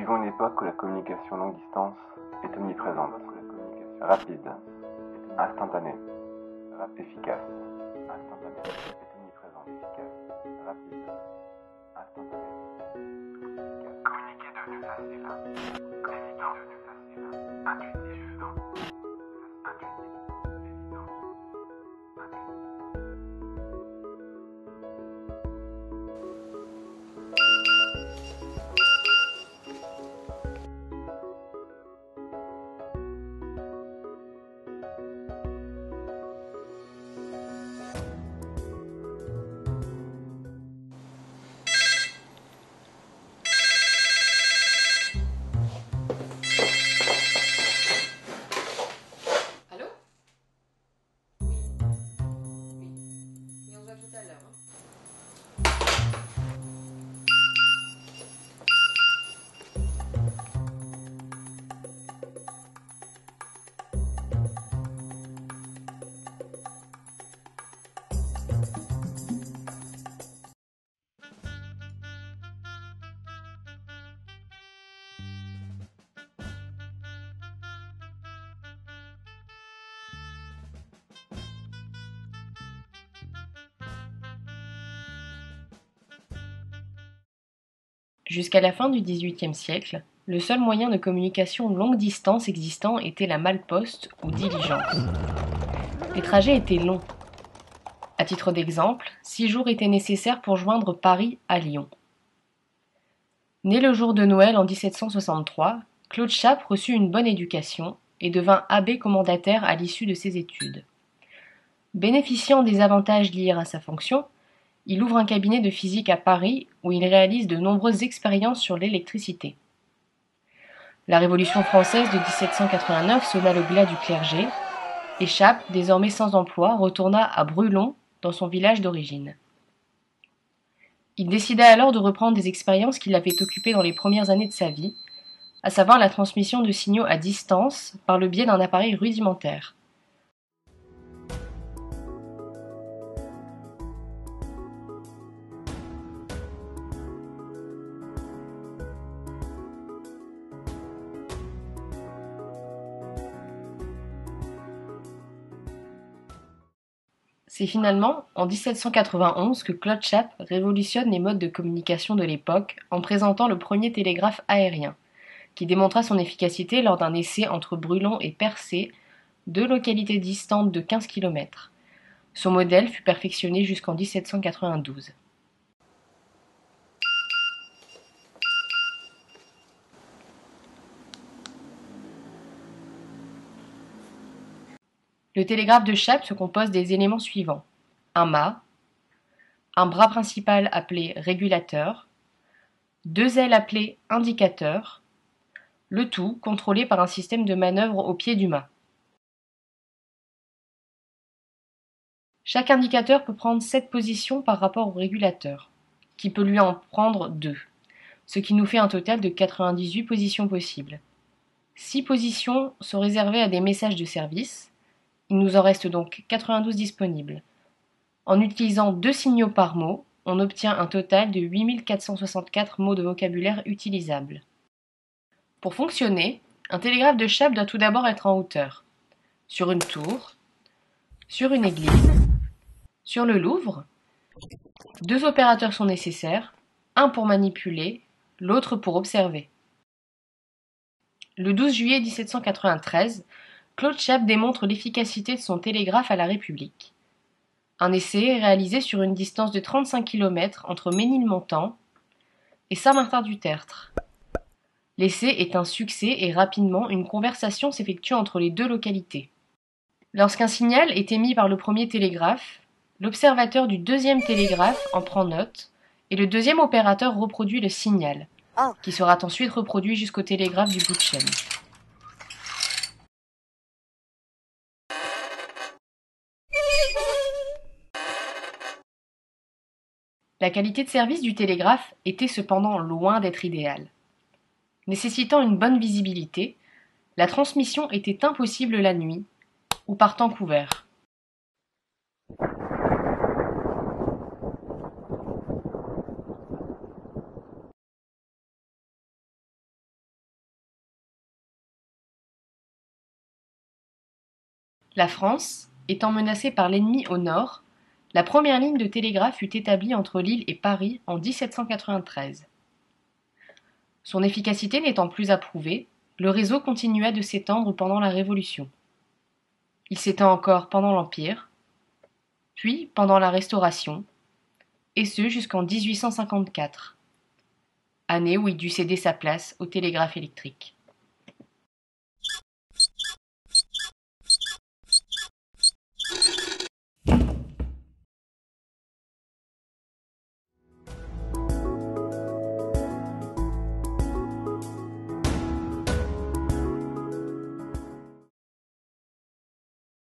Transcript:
vivons une époque où la communication longue distance est omniprésente, rapide, instantanée, efficace, Communiquer est devenu facile, évident, intuitif, évident. Allô? Oui. Oui. Et on se voit tout à l'heure. Jusqu'à la fin du XVIIIe siècle, le seul moyen de communication longue distance existant était la malle-poste ou diligence. Les trajets étaient longs. À titre d'exemple, 6 jours étaient nécessaires pour joindre Paris à Lyon. Né le jour de Noël en 1763, Claude Chappe reçut une bonne éducation et devint abbé commendataire à l'issue de ses études. Bénéficiant des avantages liés à sa fonction, il ouvre un cabinet de physique à Paris où il réalise de nombreuses expériences sur l'électricité. La Révolution française de 1789 sonna le glas du clergé et Chappe, désormais sans emploi, retourna à Brulon, dans son village d'origine. Il décida alors de reprendre des expériences qui l'avaient occupé dans les premières années de sa vie, à savoir la transmission de signaux à distance par le biais d'un appareil rudimentaire. C'est finalement en 1791 que Claude Chappe révolutionne les modes de communication de l'époque en présentant le premier télégraphe aérien, qui démontra son efficacité lors d'un essai entre Brulon et Percé, 2 localités distantes de 15 km. Son modèle fut perfectionné jusqu'en 1792. Le télégraphe de Chappe se compose des éléments suivants: un mât, un bras principal appelé régulateur, 2 ailes appelées indicateurs, le tout contrôlé par un système de manœuvre au pied du mât. Chaque indicateur peut prendre 7 positions par rapport au régulateur, qui peut lui en prendre 2, ce qui nous fait un total de 98 positions possibles. 6 positions sont réservées à des messages de service, il nous en reste donc 92 disponibles. En utilisant 2 signaux par mot, on obtient un total de 8464 mots de vocabulaire utilisables. Pour fonctionner, un télégraphe de Chappe doit tout d'abord être en hauteur, sur une tour, sur une église, sur le Louvre. 2 opérateurs sont nécessaires, un pour manipuler, l'autre pour observer. Le 12 juillet 1793, Claude Chappe démontre l'efficacité de son télégraphe à la République. Un essai est réalisé sur une distance de 35 km entre Ménilmontant et Saint-Martin-du-Tertre. L'essai est un succès et rapidement une conversation s'effectue entre les 2 localités. Lorsqu'un signal est émis par le premier télégraphe, l'observateur du 2e télégraphe en prend note et le 2e opérateur reproduit le signal, qui sera ensuite reproduit jusqu'au télégraphe du bout de chaîne. La qualité de service du télégraphe était cependant loin d'être idéale. Nécessitant une bonne visibilité, la transmission était impossible la nuit ou par temps couvert. La France, étant menacée par l'ennemi au nord, la première ligne de télégraphe fut établie entre Lille et Paris en 1793. Son efficacité n'étant plus à prouver, le réseau continua de s'étendre pendant la Révolution. Il s'étend encore pendant l'Empire, puis pendant la Restauration, et ce jusqu'en 1854, année où il dut céder sa place au télégraphe électrique.